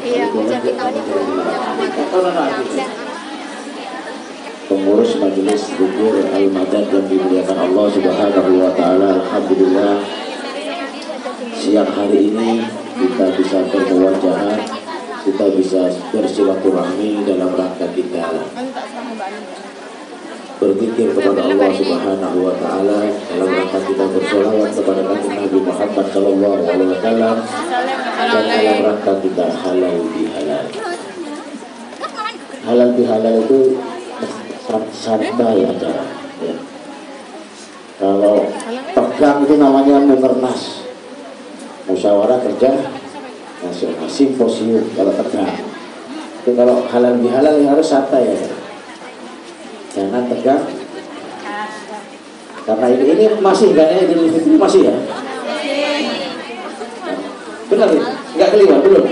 Iya, pengurus majelis zikir Al-Madad yang dimuliakan Allah Subhanahu wa taala. Alhamdulillah siang hari ini kita bisa bermuajahat, kita bisa bersilaturahmi dalam rangka kita berzikir kepada Allah Subhanahu wa taala, dalam rangka kita bersolawat kepada Nabi Muhammad sallallahu alaihi wasallam, dan dalam rangka kita halal bihalal. Halal bihalal itu santai aja ya. Kalau tegang itu namanya mukernas, musyawarah kerja nasional, simposium kalau tegang. Tapi kalau halal bihalal ya harus santai ya, jangan tegang. Karena ini masih enggaknya Idul Fitri masih ya, benar ya, nggak keliwat belum,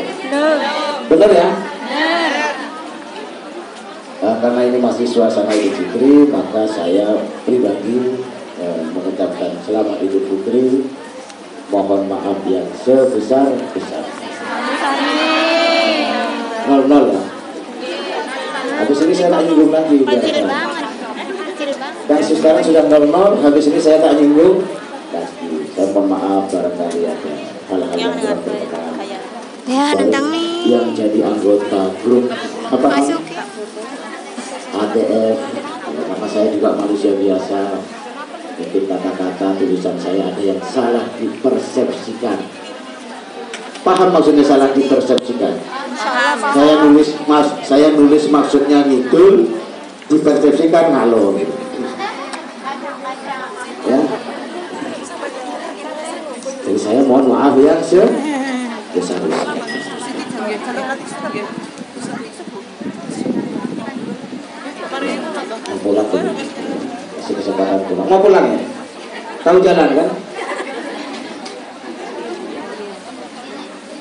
benar ya. Nah, karena ini masih suasana Idul Fitri, maka saya pribadi mengucapkan selamat Idul Fitri. Mohon maaf yang sebesar-besarnya. 0-0 ya. Habis ini saya tak nyinggung lagi. Dan sekarang sudah 0-0, habis ini saya tak nyinggung lagi. Saya mohon maaf barangkali ada hal-hal yang kurang berkenan. Ya, rendang nih. Yang jadi anggota grup apa namanya? ATF, karena saya juga manusia biasa, mungkin kata-kata tulisan saya ada yang salah dipersepsikan. Paham maksudnya salah dipersepsikan? Saya nulis maksudnya ngidul, dipersepsikan ngalor. Ya. Jadi saya mohon maaf ya sebesar-besarnya. Mau pulang tuh, masih kesempatan pulang. Mau pulang ya? Tahu jalan kan?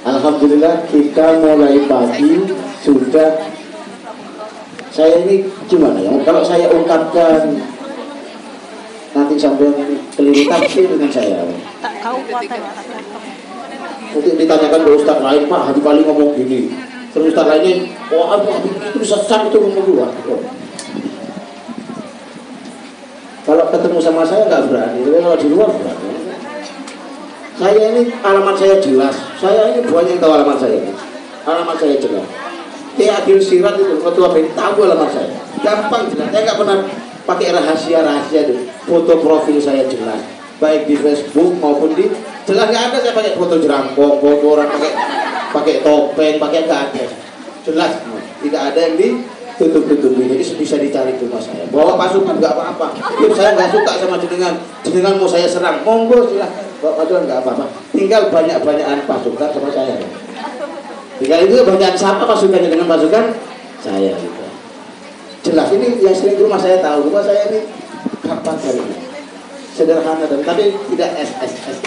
Alhamdulillah kita mulai pagi sudah. Saya ini gimana ya? Kalau saya ungkapkan nanti sampai keliru tafsir dengan saya. Untuk ditanyakan ke Ustaz lain, Pak Haji Pali ngomong gini, terus Ustaz lainnya, oh itu sesat itu ngomong dua. Kalau ketemu sama saya nggak berani, tapi kalau di luar berani. Saya ini alamat saya jelas. Saya ini banyak yang tahu alamat saya. Alamat saya jelas. Adil Sirat itu ketua BEM tahu alamat saya. Gampang jelas. Saya nggak pernah pakai rahasia itu. Foto profil saya jelas. Baik di Facebook maupun di jelas nggak ada saya pakai foto jerangkong, foto orang pakai topeng, pakai nggak ada. Jelas. Tidak ada yang tutup-tutup ini, jadi bisa dicari rumah saya. Bawa pasukan nggak apa-apa. Saya nggak suka sama jenengan mau saya serang, monggo silahkan. Bawa pasukan nggak apa-apa. Tinggal banyak-banyakan pasukan sama saya. Tinggal itu banyak siapa pasukannya dengan pasukan saya gitu. Jelas ini yang sering rumah saya tahu. Rumah saya ini kapan kali sederhana dan tapi tidak SSS.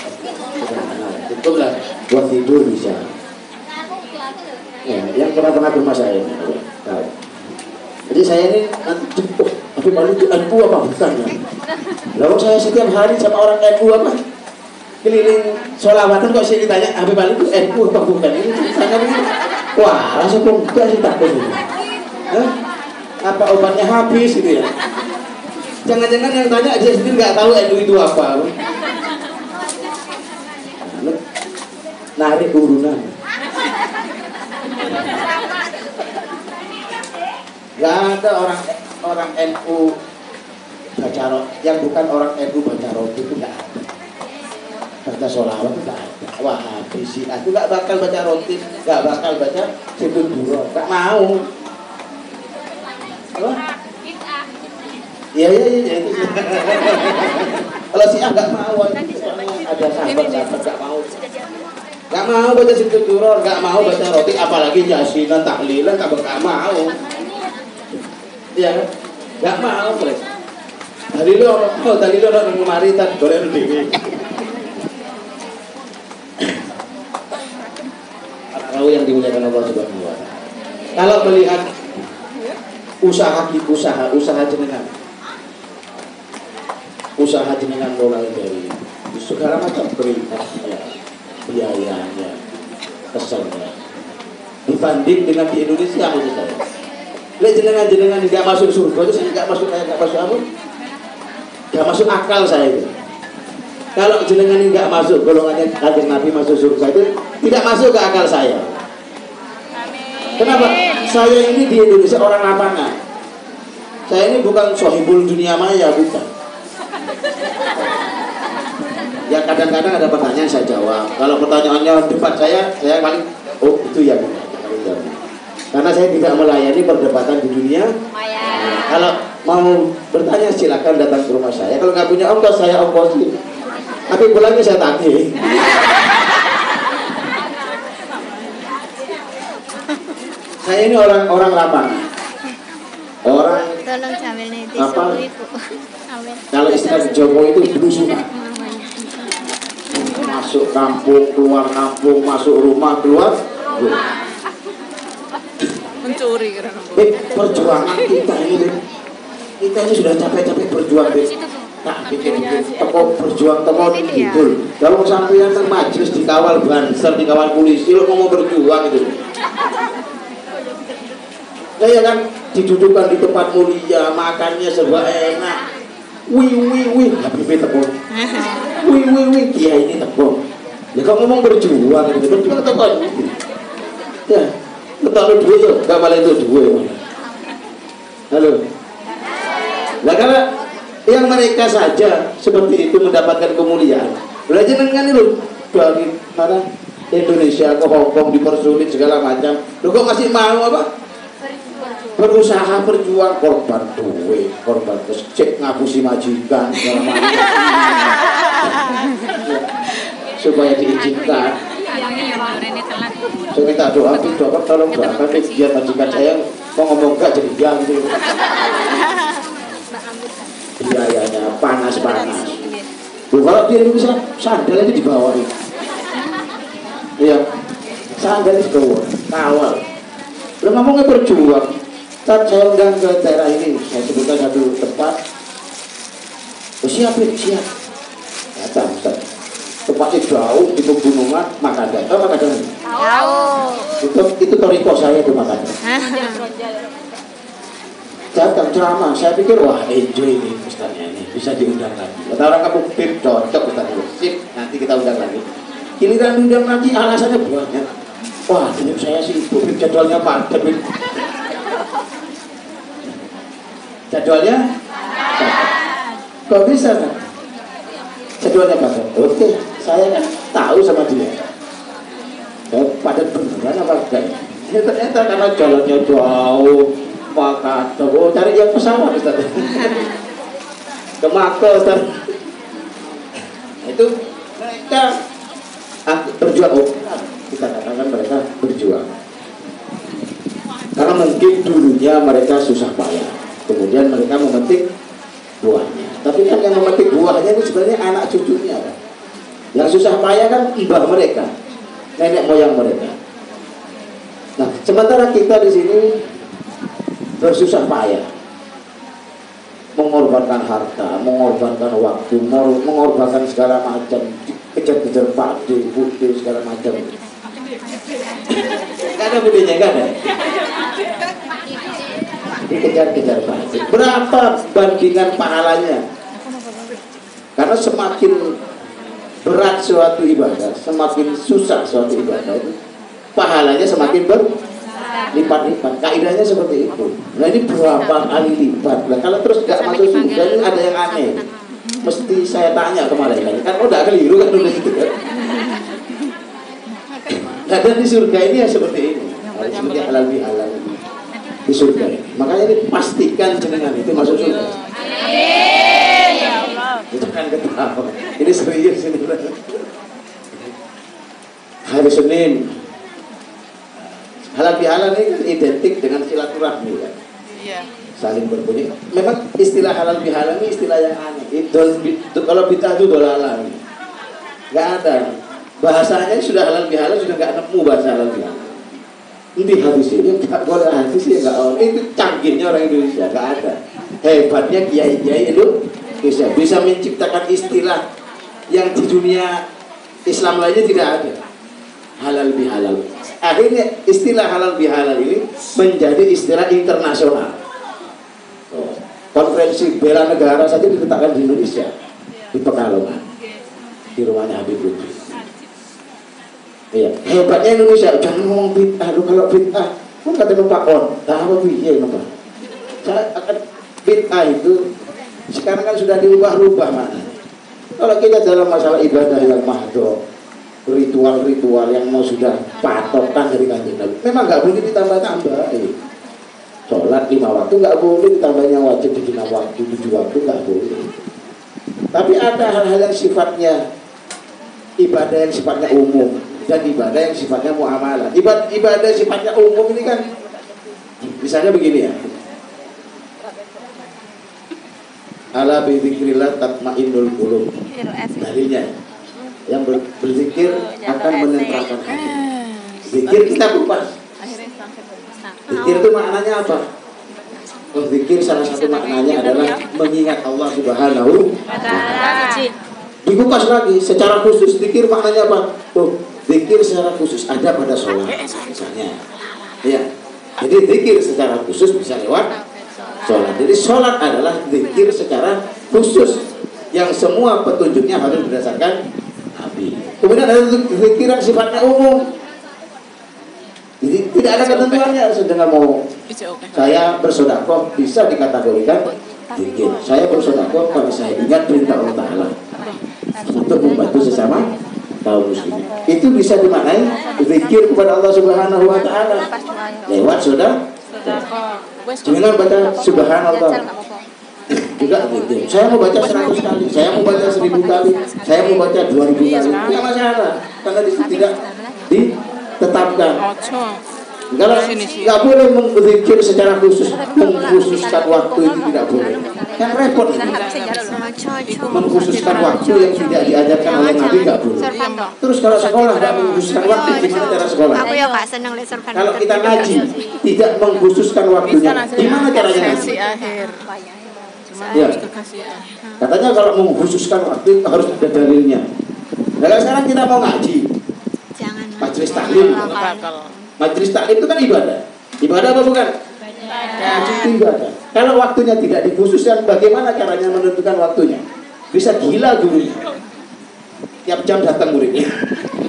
Sederhana. Itu lah buat tidur bisa. Ya, yang pernah rumah saya ini tahu. Jadi saya ini nanti, tapi malu itu NU apa bukan ya? Lalu saya setiap hari sama orang NU apa? Keliling sholawatan kok saya ditanya, Habib Ali itu NU apa bukan? Ini saya begini, wah rasa kok enggak sih takut ini. Apa obatnya habis gitu ya? Jangan-jangan yang tanya dia sendiri nggak tahu NU itu apa? Narik urunan. Gak ada orang NU baca roti yang bukan orang NU baca roti itu gak ada. Baca sholawat itu gak ada. Wah habis sih, aku gak bakal baca roti, gak bakal baca situ dulu, gak mau. Iya itu. Kalau Syiah gak mau, ada sahabat-sahabat gak mau. Gak mau baca situ duror, gak mau baca roti, apalagi yasinan, tahlilan, gak mau. Ya, nggak mau mereka. Tadi lo orang kemari tak goreng dewi. Tahu yang dimuliakan Allah Subhanahu wa Ta'ala. Kalau melihat usaha jenengan mulai dari segala macam perintahnya, biayanya, kesannya, dibanding dengan di Indonesia maksud saya. Lek jenengan nggak masuk surga itu saya nggak masuk apa? Nggak masuk akal saya itu. Kalau jenengan nggak masuk golongannya Kanjeng Nabi masuk surga itu tidak masuk ke akal saya. Kenapa? Saya ini di Indonesia orang lapangan. Saya ini bukan sohibul dunia maya, bukan. Ya kadang-kadang ada pertanyaan saya jawab. Kalau pertanyaannya debat saya paling itu ya bukan. Karena saya tidak melayani perdebatan di dunia maya. Nah, kalau mau bertanya silakan datang ke rumah saya. Kalau nggak punya ongkos saya ongkosin. Tapi pulangnya saya tagih. Saya ini orang lapangan. Orang apa? Kalau istilah Jokowi itu berusukan. Masuk kampung, keluar kampung, masuk rumah, keluar rumah. Mencuri perjuangan kita ini sudah capek-capek berjuang tak bikin toko berjuang toko gitu. Kalau sampai yang majelis dikawal banser, dikawal polisi, lo mau berjuang itu. Saya kan didudukkan di tempat mulia, makannya serba enak. Wih, Habib teko. Wih, kiai ini teko. Ya kau ngomong berjuang gitu, berjuang teko. Ya, betul duit tuh, gak malah itu duit. Halo. Nah karena yang mereka saja seperti itu mendapatkan kemuliaan. Belajar dengan itu dari mana Indonesia ke Hongkong dipersulit segala macam. Lu kok masih mau apa? Berusaha berjuang, korban duit, korban cek ngapusi majikan segala macam. Supaya diizinkan. Saya minta doa, dokter tolong doakan biar majikan saya mau ngomong gak jadi yang gitu. Biayanya panas. Kalau di Indonesia sandal aja dibawa. Iya, sandal di bawah, kawal. Lo ngomongnya berjuang. Saat saya undang ke daerah ini, saya sebutkan satu tempat. Siap. Datang, Ustaz. Tempatnya jauh di pegunungan, Makadam. Makadam ini? Jauh. Itu toriko saya itu Makadam. Datang ceramah, saya pikir wah enjoy ini Ustaznya ini, bisa diundang lagi. Kata orang kamu pip cocok Ustaz, sip, nanti kita undang lagi. Giliran undang lagi alasannya banyak. Wah, ini saya sibuk, jadwalnya padat. Jadwalnya? Kok bisa kan? Jadwalnya padat. Oke, saya kan tahu sama dia. Padat beneran apa enggak? Ya ternyata karena jalannya jauh. Maka cari yang pesawat Ustaz. Ke Mako Ustaz. Itu mereka berjuang. Kita katakan mereka berjuang. Karena mungkin dulunya mereka susah payah. Kemudian mereka memetik buahnya. Tapi kan yang memetik buahnya itu sebenarnya anak cucunya kan? Yang susah payah kan ibah mereka, nenek moyang mereka. Nah, sementara kita di sini bersusah payah, mengorbankan harta, mengorbankan waktu, mengorbankan segala macam, kejar-kejar pade, putih segala macam. Gak ada budenya, gak ada. Dikejar-kejar pade. Berapa bandingan pahalanya? Karena semakin berat suatu ibadah, semakin susah suatu ibadah itu, pahalanya semakin berlipat-lipat. Kaidahnya seperti itu. Nah ini berapa kali lipat. Nah, kalau terus nggak masuk surga ini ada yang aneh. Mesti saya tanya ke malaikat. Kan udah keliru kan udah gitu kan. Nah dan di surga ini ya seperti ini. Seperti halal bihalal di surga ini. Makanya ini pastikan jenengan itu masuk surga. Itu kan ketawa. Ini serius ini. Hari Senin halal bihalal ini kan identik dengan silaturahmi kan. Iya. Saling berbunyi. Memang istilah halal bihalal ini istilah yang aneh. Kalau bid'ah itu dolalah. Nggak ada. Bahasanya sudah halal bihalal sudah nggak nemu bahasa halal bihalal. Ini hadis ini nggak boleh hadis ini nggak orang. Itu canggihnya orang Indonesia nggak ada. Hebatnya kiai-kiai Indonesia bisa menciptakan istilah yang di dunia Islam lainnya tidak ada. halal bihalal. Akhirnya istilah halal bihalal ini menjadi istilah internasional. Konferensi bela negara saja diletakkan di Indonesia, di Pekalongan, di rumahnya Habib Lutfi. Iya, hebatnya Indonesia. Jangan ngomong bid'ah, lu kalau bid'ah, pun kata Pak On, tahu piye napa? Saya akan bid'ah itu sekarang kan sudah diubah-ubah mana? Kalau kita dalam masalah ibadah yang mahdoh, ritual-ritual yang mau sudah patokan dari Kanjeng Nabi, memang nggak boleh ditambah-tambah. Sholat 5 waktu nggak boleh, ditambahnya wajib di 6 waktu, 7 waktu nggak boleh. Tapi ada hal-hal yang sifatnya ibadah yang sifatnya umum dan ibadah yang sifatnya muamalah. Ibadah sifatnya umum ini kan, misalnya begini ya. Ala bi dzikrillah tatmainnul qulub. Dalilnya yang berzikir akan menenangkan hati. Zikir kita kupas. Zikir itu maknanya apa? Zikir salah satu maknanya adalah mengingat Allah Subhanahu wa taala. Dikupas lagi secara khusus zikir maknanya apa? Oh, zikir secara khusus ada pada sholat misalnya. Ya. Jadi zikir secara khusus bisa lewat sholat. Jadi sholat adalah zikir secara khusus yang semua petunjuknya harus berdasarkan Nabi. Kemudian ada zikir yang sifatnya umum. Jadi tidak ada ketentuannya. Sedangkan mau saya bersedekah bisa dikategorikan zikir. Saya bersedekah kalau saya ingat perintah Allah Taala untuk membantu sesama kaum muslimin. Itu bisa dimaknai zikir kepada Allah Subhanahu wa taala lewat sedekah. Jangan baca subhanallah juga zikir. Saya mau baca 100 kali, saya mau baca 1000 kali, saya mau baca 2000 kali. Tidak masalah karena tidak ditetapkan. Kalau nggak boleh berzikir secara khusus, mengkhususkan waktu itu tidak boleh. Yang repot mengkhususkan waktu yang tidak diajarkan oleh Nabi nggak boleh. Terus kalau sekolah nggak mengkhususkan waktu, gimana cara sekolah? Kalau kita ngaji tidak mengkhususkan waktunya, gimana caranya ngaji? Ya. Katanya kalau mengkhususkan waktu harus ada dalilnya. Nah, sekarang kita mau ngaji, majelis taklim. Majelis taklim itu kan ibadah. Ibadah apa bukan? Ibadah. Kalau waktunya tidak dikhususkan, bagaimana caranya menentukan waktunya? Bisa gila gurunya. Tiap jam datang muridnya.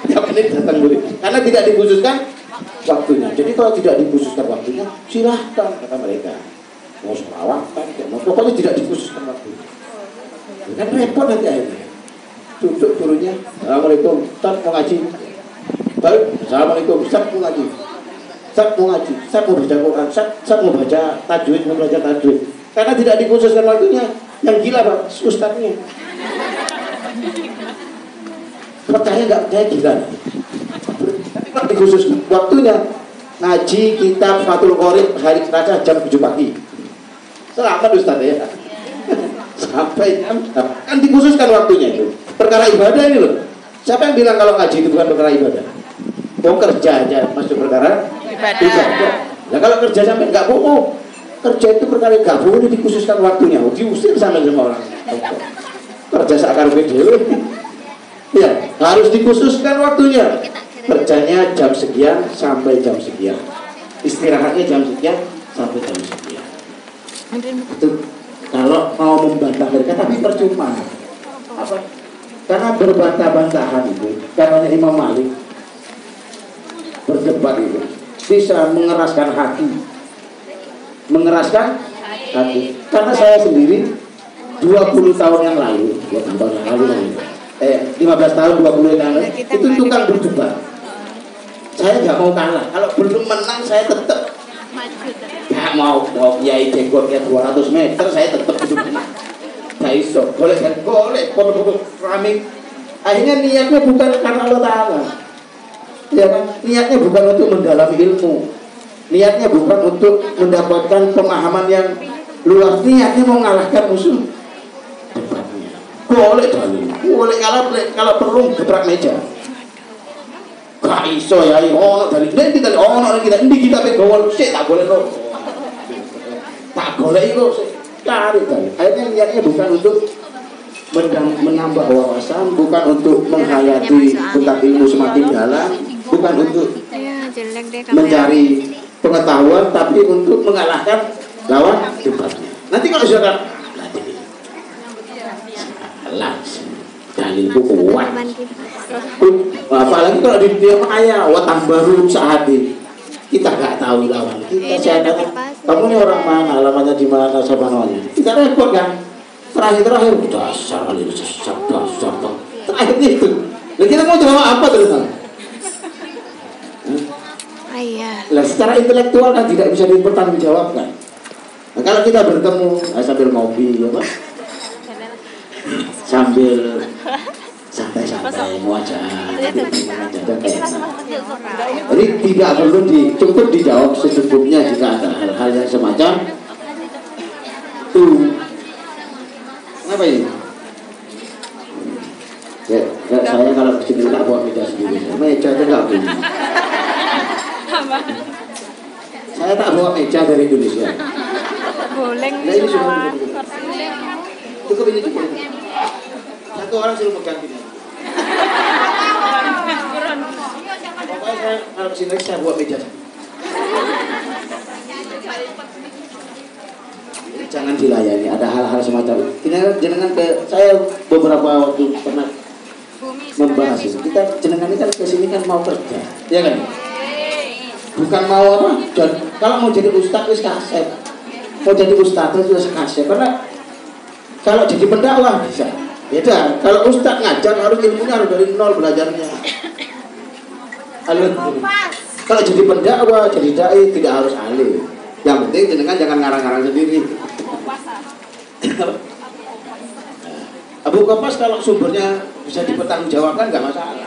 Tiap menit datang murid. Karena tidak dikhususkan waktunya. Jadi kalau tidak dikhususkan waktunya, silahkan kata mereka. Mau selawatan, pokoknya tidak dikhususkan waktunya. Kan repot nanti akhirnya. Duduk gurunya, assalamualaikum, Ustaz mau ngaji. Baik, assalamualaikum, Ustaz mau ngaji. Ustaz mau ngaji, Ustaz mau baca Quran, Ustaz mau baca tajwid, mau belajar tajwid. Karena tidak dikhususkan waktunya, yang gila Pak, Ustaznya. Percaya nggak? Percaya gila. Tidak dikhususkan waktunya. Ngaji kitab Fathul Qorib hari Selasa jam 7 pagi. Selamat Ustaz ya. Sampai jam kan dikhususkan waktunya itu. Perkara ibadah ini loh. Siapa yang bilang kalau ngaji itu bukan perkara ibadah? Mau kerja aja masuk perkara ibadah. Nah kalau kerja sampai nggak bohong, kerja itu perkara nggak boleh dikhususkan waktunya. Diusir sama orang. Kerja sakar video. Ya harus dikhususkan waktunya. Kerjanya jam sekian sampai jam sekian. Istirahatnya jam sekian sampai jam sekian. Itu kalau mau membantah mereka tapi percuma. Apa? Karena berbantah-bantahan itu, karena Imam Malik berdebat itu bisa mengeraskan hati, Karena saya sendiri 20 tahun yang lalu, 15 tahun 20 yang lalu itu tukang berdebat. Saya nggak mau kalah. Kalau belum menang saya tetap nggak mau kiai jenggotnya 200 meter saya tetap hidup menang. Nggak iso, boleh rame. Akhirnya niatnya bukan karena Allah Ta'ala, ya kan? Niatnya bukan untuk mendalami ilmu, niatnya bukan untuk mendapatkan pemahaman yang luas, niatnya mau mengalahkan musuh. Boleh kalau perlu gebrak meja. Gak iso ya, ono dari kita pegawan, tak boleh loh, tak boleh itu. Cari. Akhirnya niatnya bukan untuk menambah wawasan, bukan untuk menghayati tentang ilmu semakin dalam, bukan untuk Ya, jelek deh mencari pengetahuan, tapi untuk mengalahkan lawan debatnya. Nanti kalau sudah nanti dalilku kuat. Apalagi kalau di dunia maya, watang baru sehati. Kita nggak tahu lawan kita. Saya tanya, kamu ini orang mana, alamatnya di mana, siapa namanya? Kita repot kan? Terakhir dasar kali dasar. Terakhir itu. Nah, kita mau jawab apa terus? Iya. Nah, secara intelektual kan tidak bisa dipertanggungjawabkan. Nah, kalau kita bertemu sambil ngopi, ya Pak, sambil santai-santai muajah, jadi tidak perlu cukup dijawab secukupnya jika ada hal-hal yang semacam itu. Kenapa ini? Ya, saya kalau kesini tak bawa meja sendiri, meja itu nggak punya. Saya tak bawa meja dari Indonesia. Boleh Nah, ini sudah cukup ini cukup. Satu orang suruh pegang ini. Pokoknya saya kalau kesini saya bawa meja. Jangan dilayani. Ada hal-hal semacam ini. Jenengan ke saya beberapa waktu pernah membahas ini. Kita jenengan ini kan kesini kan mau kerja, ya kan? Bukan mau apa? Dan kalau mau jadi ustadz wis kasep. Mau jadi ustadz itu wis kasep. Karena kalau jadi pendakwah bisa. Beda. Kalau ustadz ngajar harus ilmunya harus dari nol belajarnya. Kalau jadi pendakwah, jadi dai tidak harus alim. Yang penting jenengan jangan ngarang-ngarang sendiri. Abu Kopas kalau sumbernya bisa dipertanggungjawabkan nggak masalah.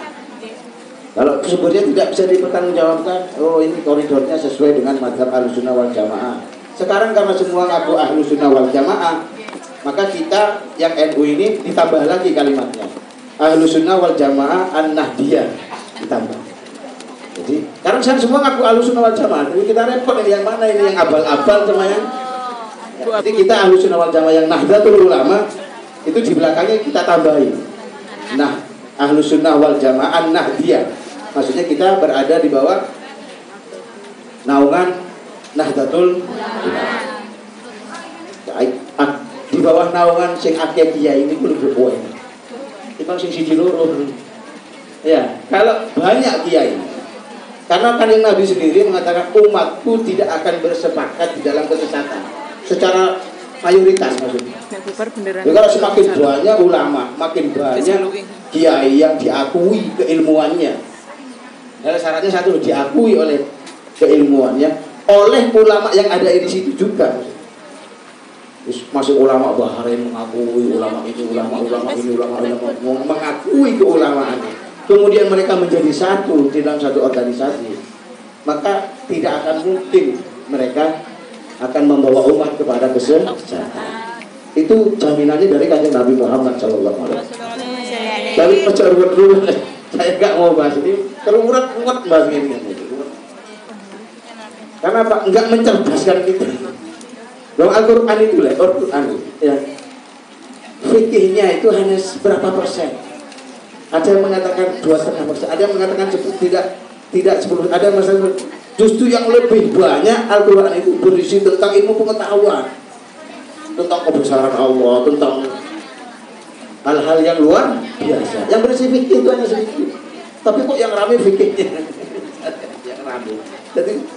Kalau sumbernya tidak bisa dipertanggungjawabkan, oh ini koridornya sesuai dengan mazhab Ahlussunnah wal Jamaah. Sekarang karena semua ngaku Ahlussunnah wal Jamaah, maka kita yang NU ini ditambah lagi kalimatnya. Ahlussunnah wal Jamaah an-Nahdiyah ditambah. Jadi, karena semua ngaku Ahlussunnah wal Jamaah, jadi kita repot ini yang mana ini yang abal-abal sama yang. Jadi kita Ahlussunnah wal Jamaah yang Nahdlatul Ulama itu di belakangnya kita tambahin. Nah, Ahlussunnah wal Jamaah an-Nahdiyah. Maksudnya kita berada di bawah naungan Nahdlatul Ulama. Di bawah naungan sing akeh kiai ini kudu berpoe. Kita sing siji loro. Ya, kalau banyak kiai. Karena kan yang Nabi sendiri mengatakan umatku tidak akan bersepakat di dalam kesesatan. Secara mayoritas maksudnya. Jadi kalau semakin banyak ulama, makin banyak kiai yang diakui keilmuannya. Nah, syaratnya satu diakui oleh keilmuannya oleh ulama yang ada di situ juga. Masuk ulama Bahrain mengakui ulama itu, ulama ini, ulama mengakui keulamaannya. Kemudian mereka menjadi satu di dalam satu organisasi, maka tidak akan mungkin mereka akan membawa umat kepada kesejahteraan. Itu jaminannya dari kanjeng Nabi Muhammad SAW. Tapi percaya dulu, saya nggak mau bahas ini. Kalau urat bahas ini. Karena apa? Nggak mencerdaskan kita. Dalam Al-Quran itu lah, Al-Quran ya. Fikihnya itu hanya berapa persen? Ada yang mengatakan 2,5%, ada yang mengatakan tidak 10%, ada yang mengatakan justru yang lebih banyak Al-Quran itu berisi tentang ilmu pengetahuan, tentang kebesaran Allah, tentang hal-hal yang luar biasa. Yang berisi fikih itu hanya sedikit, tapi kok yang rame fikihnya, yang rame. Jadi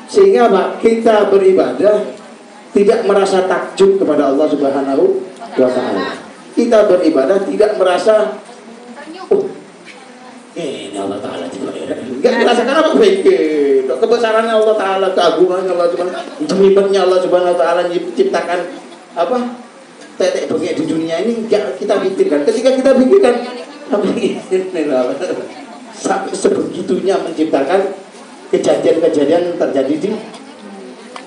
sehingga Pak, kita beribadah tidak merasa takjub kepada Allah Subhanahu wa Ta'ala. Kita beribadah tidak merasa ini Allah Ta'ala juga ya. Enggak merasakan apa fikir kebesarannya Allah Ta'ala, keagungannya Allah Subhanahu, jemipannya Allah Subhanahu wa Ta'ala menciptakan apa tetek bengek di dunia ini. Enggak kita pikirkan. Ketika kita pikirkan sampai sebegitunya menciptakan kejadian-kejadian terjadi di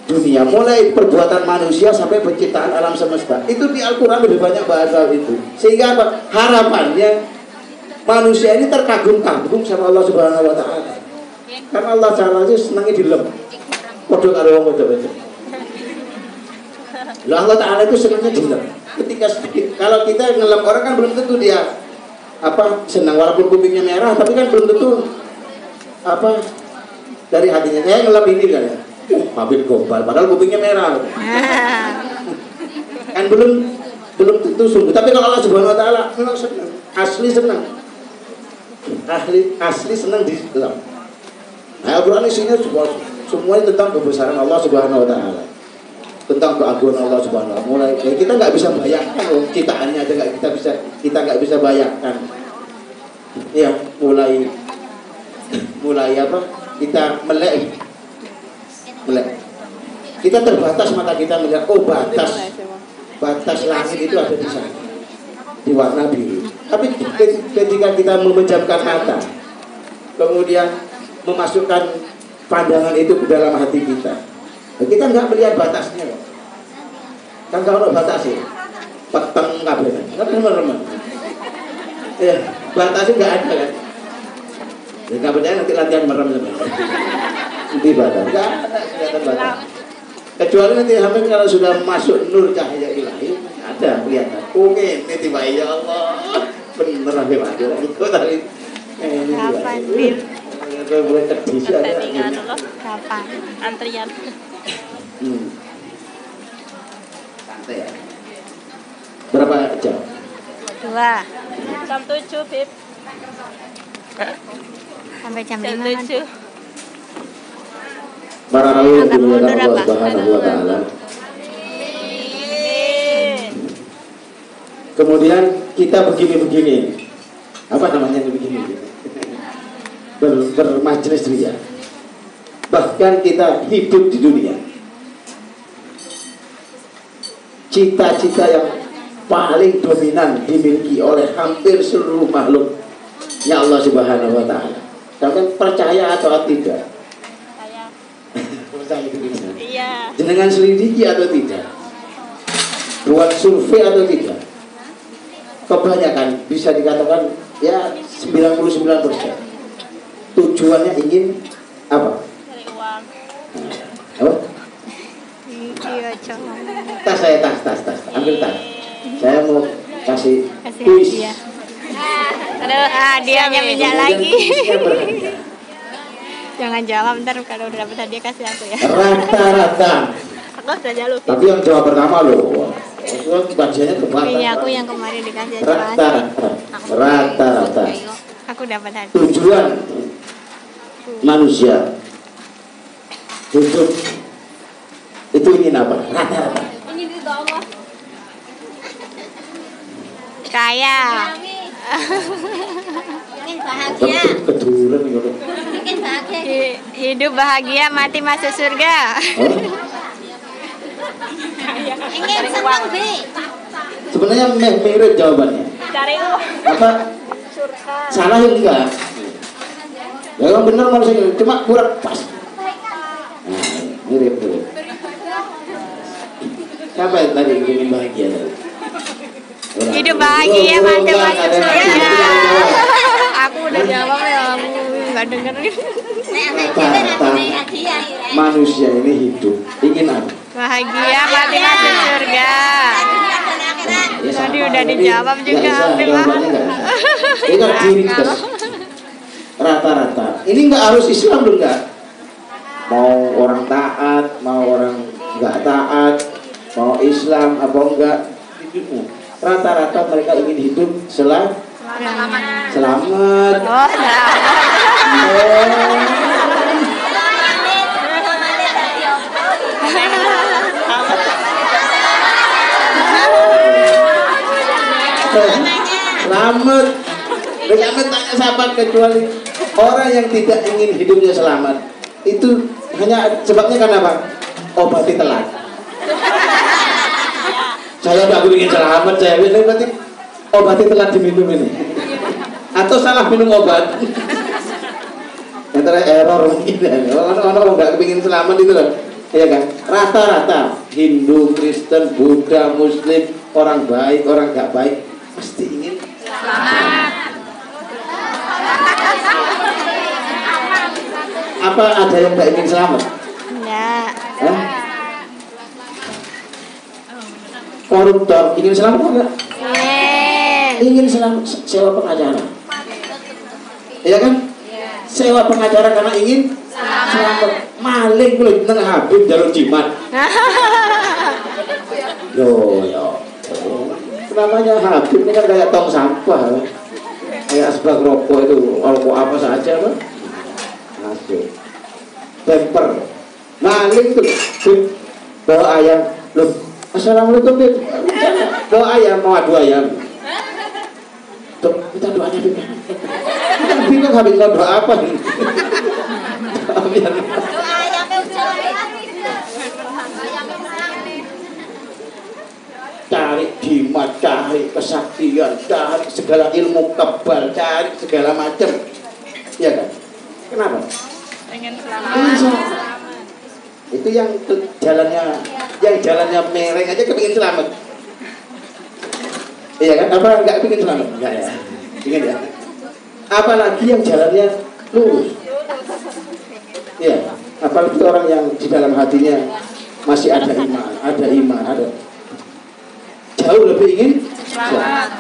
dunia, mulai perbuatan manusia sampai penciptaan alam semesta. Itu di Al-Quran lebih banyak bahasa itu. Sehingga apa? Harapannya manusia ini terkagum-kagum sama Allah Subhanahu wa Ta'ala. Karena Allah Ta'ala itu senangnya dilem. Waduh karo wong wedok. Lah Allah Ta'ala itu senangnya dilem. Ketika kalau kita ngelem orang kan belum tentu dia apa senang, walaupun kupingnya merah, tapi kan belum tentu apa dari hatinya. Saya ngelap ini kan ya. Habib Gobal, padahal kupingnya merah. Kan belum tentu sungguh. Tapi kalau Allah Subhanahu Wa Taala memang senang, asli senang, asli senang di dalam. Nah, Al-Quran isinya semuanya tentang kebesaran Allah Subhanahu Wa Taala, tentang keagungan Allah Subhanahu Wa Taala. Mulai kita nggak bisa bayangkan loh, ciptaannya aja kita nggak bisa bayangkan. Ya, mulai apa? Kita melek. Kita terbatas mata kita melihat, oh batas langit itu ada di sana, di warna biru. Tapi ketika kita memejamkan mata, kemudian memasukkan pandangan itu ke dalam hati kita, kita nggak melihat batasnya loh. Kan kalau batasnya peteng kabeh, kan teman-teman. Ya, batasnya nggak ada kan. Ya, nggak percaya nanti latihan merem teman-teman. Di batas, nggak ada kelihatan batas. Kecuali nanti sampai kalau sudah masuk nur cahaya ilahi, ada kelihatan. Oke, ini tiba ya Allah, bener sampai mati lah. Ikut tadi. Kapan Bil? Pertandingan lo Kapan? antrian. Santai ya. Berapa jam? 2 Jam 7, Bib. sampai jam Jam 5 nanti. 7. Para rawi yang Agak dimuliakan mundur Allah apa? Subhanahu Wa Taala. Amin. Kemudian kita begini. Apa namanya begini? Bermajelis ria. Bahkan kita hidup di dunia. Cita-cita yang paling dominan dimiliki oleh hampir seluruh makhluk ya Allah Subhanahu Wa Taala. Kalian percaya atau tidak? Saya. Percaya itu gimana? Iya. Jenengan selidiki atau tidak? Buat survei atau tidak? Kebanyakan bisa dikatakan ya 99%. Tujuannya ingin apa? Cari uang. Apa? Iya, cowok. Tas saya, tas. Ambil tas. Saya mau kasih Kasih kuis. hadiah. Aduh, hadiahnya minyak Kemudian lagi. kuisnya berhadiah. Jangan jawab, ntar kalau udah dapat hadiah kasih aku ya. Rata-rata. Aku sudah jalur. Tapi yang jawab pertama loh. Bagiannya kebatas. Ini aku yang kemarin dikasih aja. Rata-rata. Aku dapat hadiah. Tujuan manusia hidup itu ingin apa? Rata-rata. Ini di bawah. Kaya. Ingin bahagia. Kedulan gitu. Ingin bahagia. Hidup bahagia, mati masuk surga. Ingin senang, Bi. Sebenarnya mirip jawabannya. Cari uang. Apa? Surga. Salah yang enggak? Ya yang benar manusia cuma kurang pas. Nah, mirip. Siapa yang tadi ingin bahagia tadi? Hidup bahagia, mati masuk surga. Aku udah jawab ya, aku nggak dengerin. Rata-rata manusia ini hidup ingin apa? Bahagia, mati masuk surga. Ya, Tadi sama. udah Tapi dijawab nggak juga, bisa, Afif. jawabannya nggak bisa. Ini kan diringkas. Rata-rata. Ini nggak harus Islam loh, nggak. Mau orang taat, mau orang nggak taat, mau Islam apa enggak, rata-rata mereka ingin hidup selamat. Oh, selamat. Selamat. Jangan tanya sahabat kecuali orang yang tidak ingin hidupnya selamat. Itu hanya sebabnya karena apa? Obati telat. Saya nggak ingin selamat, saya ini berarti obati telat diminum ini. Atau salah minum obat. Antara error mungkin. Orang nggak kepingin selamat itu kan. Iya kan? Rata-rata Hindu, Kristen, Buddha, Muslim, orang baik, orang nggak baik pasti ingin selamat. Apa ada yang nggak ingin selamat? Enggak. Hah? Koruptor ingin selamat enggak? Ingin selamat, sewa pengacara. Iya kan? sewa pengacara karena ingin selamat. Maling kuwi nang Habib jalur jimat. Yo. Namanya Habib ini kan kayak tong sampah. Kayak asbak rokok itu, rokok apa saja kan? Masuk. Temper. Maling tuh. Bawa ayam. Loh, assalamualaikum, Bib. Bawa ayam, mau adu ayam. Tuh, kita doanya Bib. Kita bingung habis doa apa nih. Doa yang Cari jimat, cari kesaktian, cari segala ilmu kebal, cari segala macam. Iya kan? Kenapa? Pengen selamat. Itu yang jalannya mereng aja kepingin selamat. Iya kan? Apa enggak kepingin selamat? Enggak ya. Ingin ya. Apalagi yang jalannya lurus. Iya. Apalagi orang yang di dalam hatinya masih ada iman, ada. Jauh lebih ingin selamat.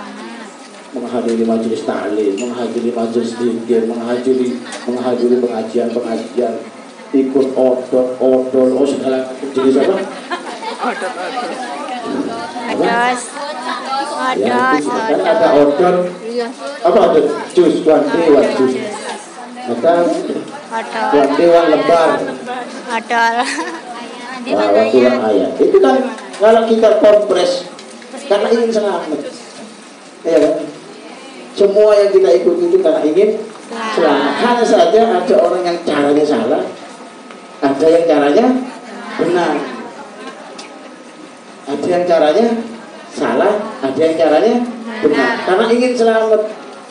Menghadiri majelis ta'lim, menghadiri majelis zikir, menghadiri pengajian, ikut odol, segala macam jenis apa? Odos. Ya, itu kan ada odol, apa ada jus, one jus, ada one lembar, Odol. one ayat. Itu kan kalau kita kompres karena ingin selamat, ya kan? Semua yang kita ikuti itu karena ingin selamat. Hanya saja ada orang yang caranya salah, ada yang caranya benar, ada yang caranya salah, ada yang caranya benar. Karena ingin selamat,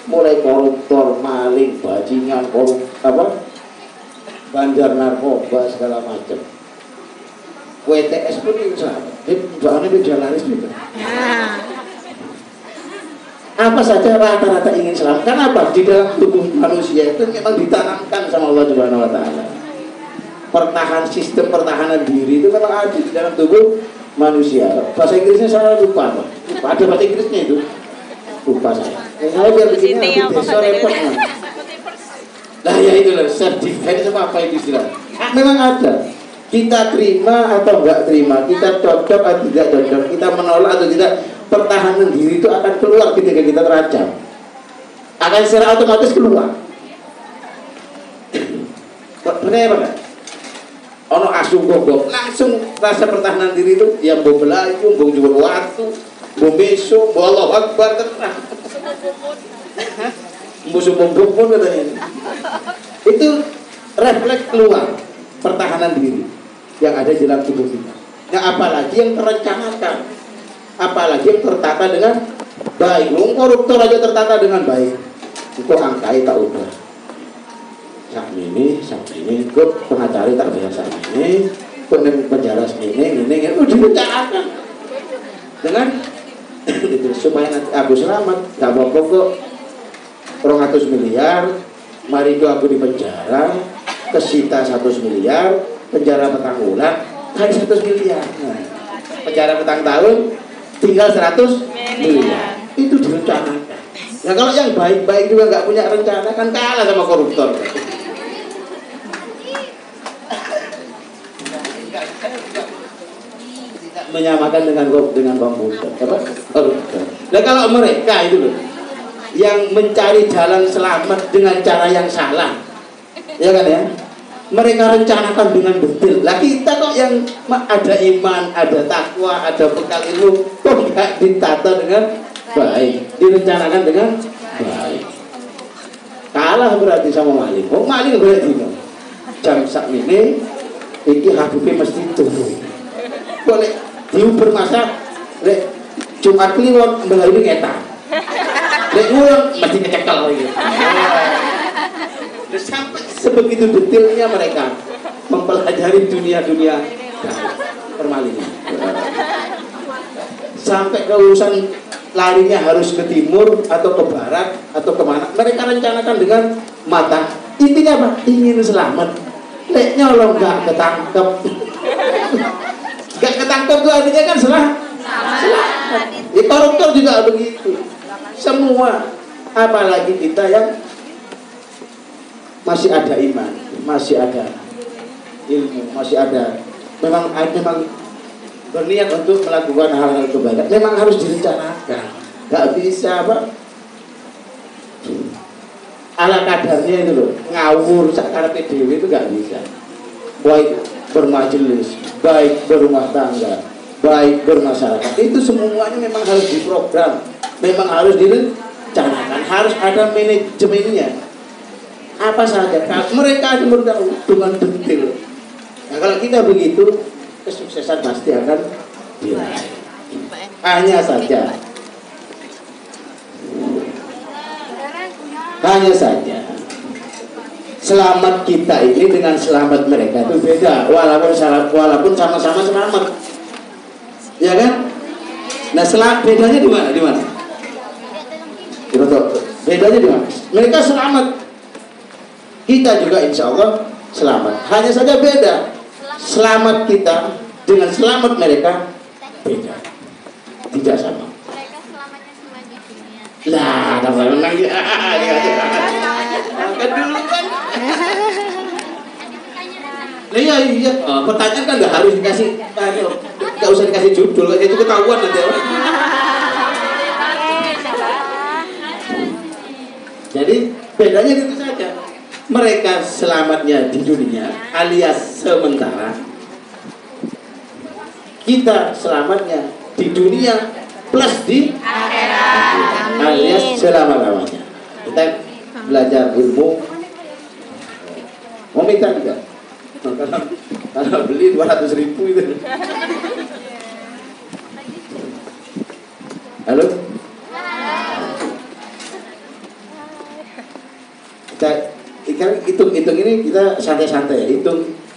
mulai koruptor, maling, bajingan, bandar narkoba segala macam. WTS pun ingin selamat. Doanya bejalaris juga. Apa saja rata-rata ingin selamat. Kenapa? Di dalam tubuh manusia itu memang ditanamkan sama Allah Subhanahu Wa Taala. Sistem pertahanan diri itu memang ada di dalam tubuh manusia. Bahasa Inggrisnya saya lupa, Pak. Ada bahasa Inggrisnya itu. Lupa saya. Saya biar begini besok repot. Nah ya itu loh, self defense apa itu istilah. Memang ada. Kita terima atau enggak terima, kita cocok atau tidak cocok, kita menolak atau tidak, pertahanan diri itu akan keluar ketika kita terancam. Akan secara otomatis keluar. Benar kan? Ono asung gogok, langsung rasa pertahanan diri itu yang mau belayu, mau jual waktu, mau besok, mau Allah Akbar terang. Musuh pun katanya. Itu refleks keluar pertahanan diri yang ada di dalam tubuh kita. Nah, apalagi yang terencanakan, apalagi yang tertata dengan baik. Koruptor aja tertata dengan baik. Itu angkai tak ubah. Saat ini, gue pengacara tak bayar saat ini, penjara ini, itu direncanakan dengan itu supaya nanti aku selamat, gak apa-apa kok. 200 miliar, mari aku di penjara, kesita 100 miliar, penjara petang bulan, hari 100 miliar. Nah, penjara petang tahun, tinggal 100 miliar. Itu direncanakan. Nah kalau yang baik-baik juga nggak punya rencana kan kalah sama koruptor. Menyamakan dengan komputer, apa? Koruptor. Nah kalau mereka itu loh, yang mencari jalan selamat dengan cara yang salah, ya kan ya? Mereka rencanakan dengan detail. Lah kita kok yang ada iman, ada takwa, ada bekal ilmu, kok nggak ditata dengan baik, direncanakan dengan baik. Kalah berarti sama maling. Oh maling berarti jam sak ini, iki Habibie mesti turun. Boleh diuber masa, lek Jumat Kliwon mbah ini ngetak. Lek ngulon mesti kecekel lagi. Sampai sebegitu detailnya mereka mempelajari dunia-dunia permalingan. Sampai ke urusan larinya harus ke timur atau ke barat atau kemana, mereka rencanakan dengan mata. Intinya apa? Ingin selamat. Lek nyolong gak ketangkep. Gak ketangkep itu artinya kan selamat. Di koruptor juga begitu. Semua, apalagi kita yang masih ada iman, masih ada ilmu, masih ada memang berniat untuk melakukan hal-hal kebaikan, memang harus direncanakan. Nggak bisa apa ala kadarnya itu loh, ngawur sakarepe dhewe itu nggak bisa. Baik bermajelis, baik berumah tangga, baik bermasyarakat, itu semuanya memang harus diprogram, memang harus direncanakan, harus ada manajemennya. Apa saja, mereka akan bertahu dengan detail. Nah, kalau kita begitu, kesuksesan pasti akan diraih. Hanya saja selamat kita ini dengan selamat mereka itu beda, walaupun sama-sama selamat, ya kan? Nah, bedanya di mana? Bedanya di mana? Mereka selamat, kita juga insya Allah selamat. Hanya saja beda, selamat kita dengan selamat mereka beda, tidak sama. Mereka selamatnya cuma di dunia. Lah, tambah menang ya. Kan dulu kan. Iya. Pertanyaan kan nggak harus dikasih, nggak usah dikasih judul, itu ketahuan nanti. Jadi bedanya itu saja. Mereka selamatnya di dunia alias sementara. Kita selamatnya di dunia plus di akhirat. alias selama-lamanya. Kita belajar ilmu. Mau minta juga? Kalau beli 200.000 itu. Halo? Kita hitung ini kita santai-santai ya.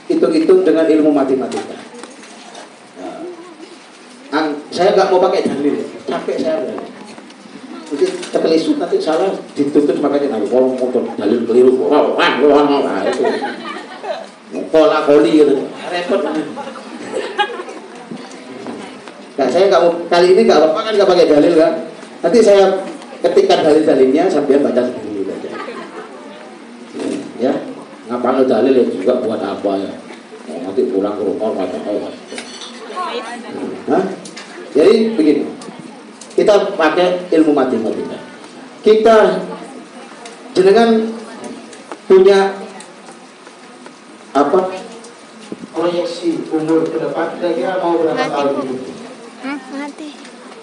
Hitung dengan ilmu matematika. Saya nggak mau pakai dalil, capek saya. Mungkin ketelisut nanti salah dituntut makanya nanti kalau mau dalil keliru, itu pola koli gitu, repot. Nah, saya nggak mau kali ini nggak apa-apa kan nggak pakai dalil kan. Nanti saya ketikkan dalil-dalilnya sambil baca sendiri aja. Ya, ngapal dalil ya juga buat apa ya? Nanti pulang ke rumah baca apa? Hah? Jadi begini, kita pakai ilmu matematika. Kita jenengan punya apa? Proyeksi umur ke depan kira-kira mau berapa tahun hidup? Mati.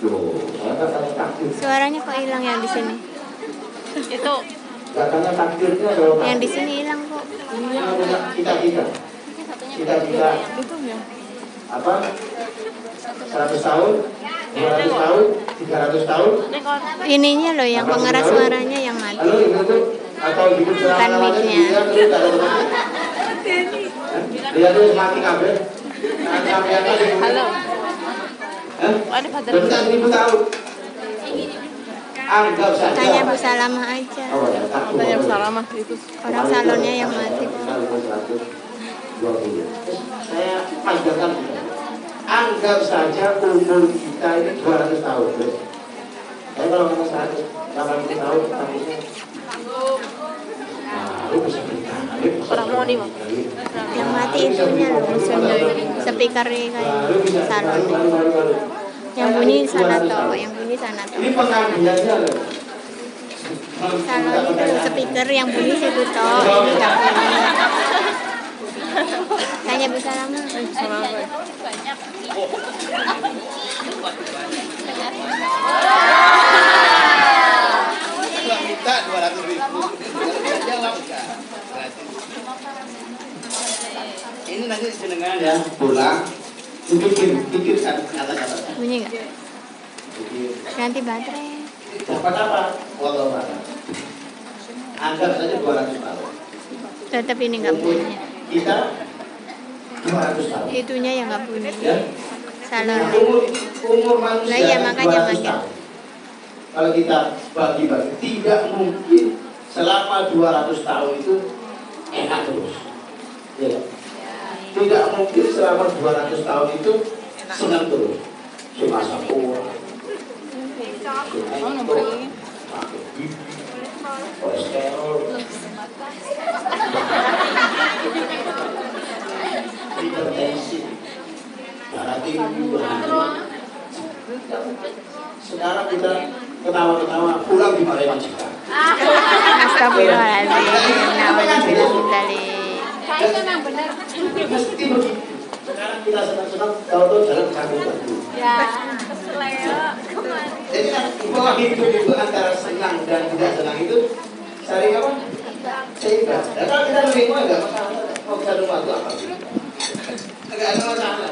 Loh, saya katanya takdir. Suaranya kok hilang yang di sini? Itu Katanya takdirnya adalah Yang di sini hilang kok. cita-cita apa? 100 tahun, 200 tahun, 300 tahun. Ininya loh yang pengeras suaranya yang mati. Lalu itu atau hidup selama-lamanya mic-nya. dia terus kalau dia tuh mati kabeh. halo. Ada 1000 tahun. Anggap saja. Tanya Bu Salamah aja. Oh, ya, Tanya Salamah itu. Orang salonnya yang mati. 20. Saya panjangkan. Anggap saja umur kita ini 200 tahun. Saya kalau kata 180 tahun, takutnya. Nah, lu bisa beritahu. Orang mau di Yang mati itunya loh, speakernya kayak salon. Yang bunyi sana toh, Ini pengambilannya loh. Salon itu loh, speaker yang bunyi situ toh, ini nggak bunyi. Tanya Bu Salamah. Minta 200.000. Ini nanti jenengan ya pulang, bikin kata-kata. Bunyi nggak? Ganti baterai. Dapat apa? Wallah. Anggap saja 200 tahun. Tetap ini nggak bunyi. Kita 200 tahun. Itunya yang nggak bunyi. Ya. Salon. Umur manusia Nah, iya, makanya 200 makin. tahun. Kalau kita bagi-bagi, tidak mungkin selama 200 tahun itu enak terus. Ya. Tidak mungkin selama 200 tahun itu senang terus. Semasa uang. Kolesterol. Hipertensi. Darah tinggi. Sekarang kita ketawa-ketawa pulang dimarahi majikan. Astagfirullahaladzim. Kayaknya memang benar. Mesti begitu. Sekarang kita senang-senang kalau jalan kaku-kaku. Ya, kesel ya. Jadi kan pola hidup itu antara senang dan tidak senang itu saling apa? Seimbang. Dan kalau kita menerima enggak masalah. Mau kita rumah itu apa? Enggak ada masalah.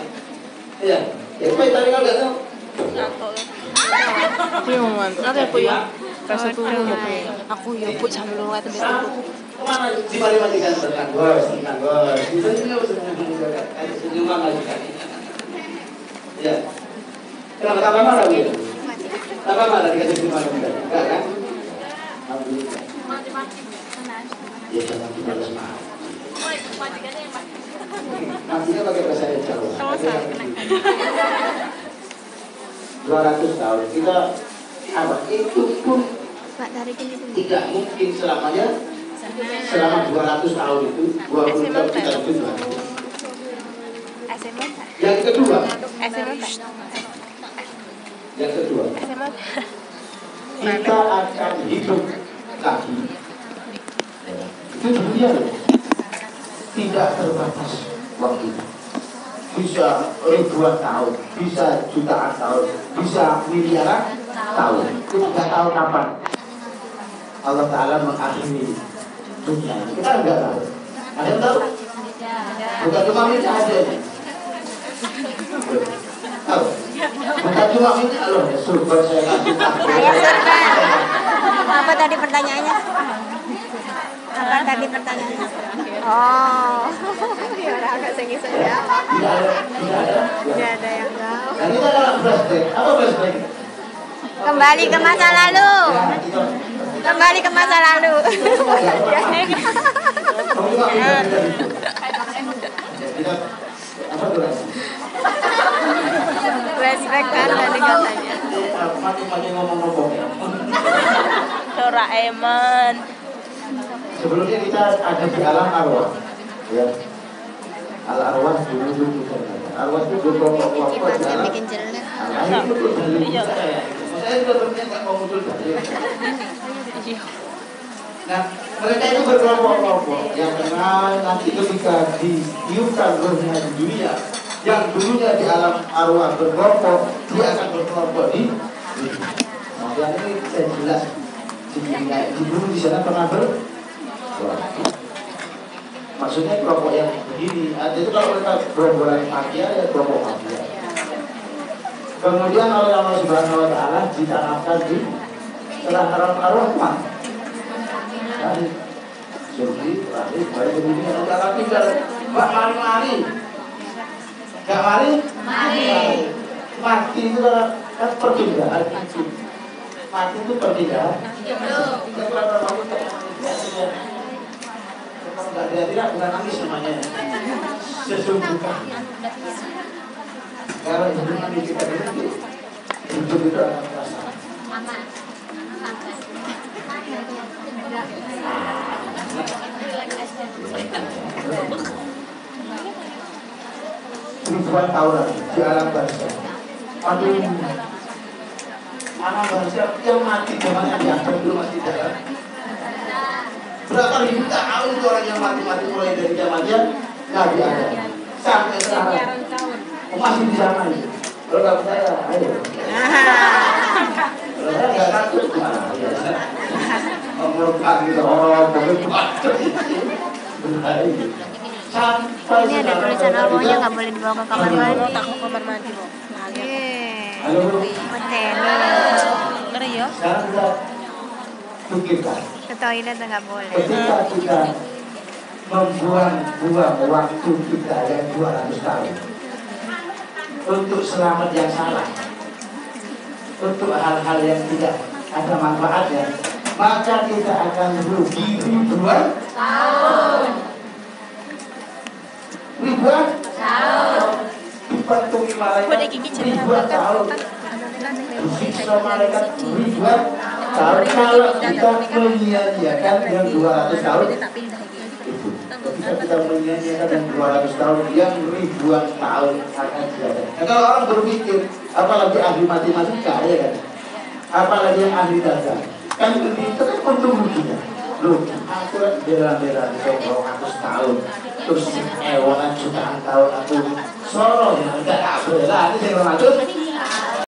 Iya. Ya baik tadi kalau enggak tahu. Piungan, ada po ya. Kasi po yung ako yung po sa lulong at Kemana di mana majikan tenang bos, tenang bos. Itu senyuman majikan. Iya. Kenapa marah dia? Kenapa marah dikasih senyuman majikan? Enggak kan? Alhamdulillah. Ya jangan dibalas marah. Majikan pakai bahasa Jawa. 200 tahun kita apa itu pun tidak mungkin selamanya. Selama 200 tahun itu 20 tahun kita hidup. Yang kedua kita akan hidup lagi. Itu dunia tidak terbatas waktu. Bisa ribuan tahun, bisa jutaan tahun, bisa miliaran tahun. Kita tidak tahu kapan Allah Ta'ala mengakhiri dunia. Kita enggak tahu. Ada yang tahu? Bukan cuma ini aja. Tahu? Bukan cuma ini loh. Surga saya kasih takut. Apa tadi pertanyaannya? Apa tadi pertanyaannya? Oh. Ya agak sengit saja. Tidak ada yang tahu. Nah kita kalau flashback, apa flashback? Kembali ke masa lalu. Kembali ke masa lalu. Flashback kan tadi katanya. Mati ngomong-ngomong ya. Doraemon. Sebelumnya kita ada di alam arwah, ya. Al arwah dulu kan. Arwah itu kelompok-kelompok dalam. Bikin jelek. Ini itu dalil saya. Saya sebenarnya nggak mau muncul dalil. Nah, mereka itu berkelompok-kelompok yang kenal nanti ketika ditiupkan rohnya di dunia, yang dulunya di alam arwah berkelompok, dia akan berkelompok di dunia. Nah, yang ini saya jelas. Di dulu di sana pernah maksudnya kelompok yang begini. Itu kalau mereka berbulan magia ya kelompok magia. Kemudian oleh Allah Subhanahu Wa Taala ditanamkan di setelah arwah mana? Dari surgi, lari, balik ke dunia. Kalau tinggal mbak mari, nggak mari, mati itu kan perpindahan. Mati itu perpindahan. Tidak bukan nangis namanya. Sesungguhnya. Kalau hidup nanti kita hidup itu akan terasa. Ribuan tahun lagi di alam barzakh. Aduh, alam barzakh yang mati zamannya diangkat dulu masih dalam. Berapa ribu tahun itu orang yang mati-mati mulai dari zamannya Nabi Adam sampai sekarang masih di sana itu. Kalau nggak percaya, ayo. Kalau nggak takut, gimana? Ngomong gitu, sampai Ini ada tulisan arwahnya nggak boleh dibawa ke kamar mandi. Takut kamar mandi kok. Halo, Hotel. Ngeri ya? sekarang kita pikirkan. Ke toilet nggak boleh. Ketika kita membuang waktu kita yang 200 tahun untuk selamat yang salah, untuk hal-hal yang tidak ada manfaatnya, maka kita akan rugi ribuan tahun. Dipatungi malaikat ribuan tahun, disiksa malaikat ribuan tahun kalau kita menyia-nyiakan yang 200 tahun, ketika kita menyia-nyiakan yang 200 tahun, yang ribuan tahun akan jadi. Nah, kalau orang berpikir, apalagi ahli matematika, ya kan? Apalagi yang ahli data, kan itu kan untung ruginya. Loh, aku bela-bela 200 tahun, terus ewonan jutaan tahun aku sorong, enggak bela, ini yang maksud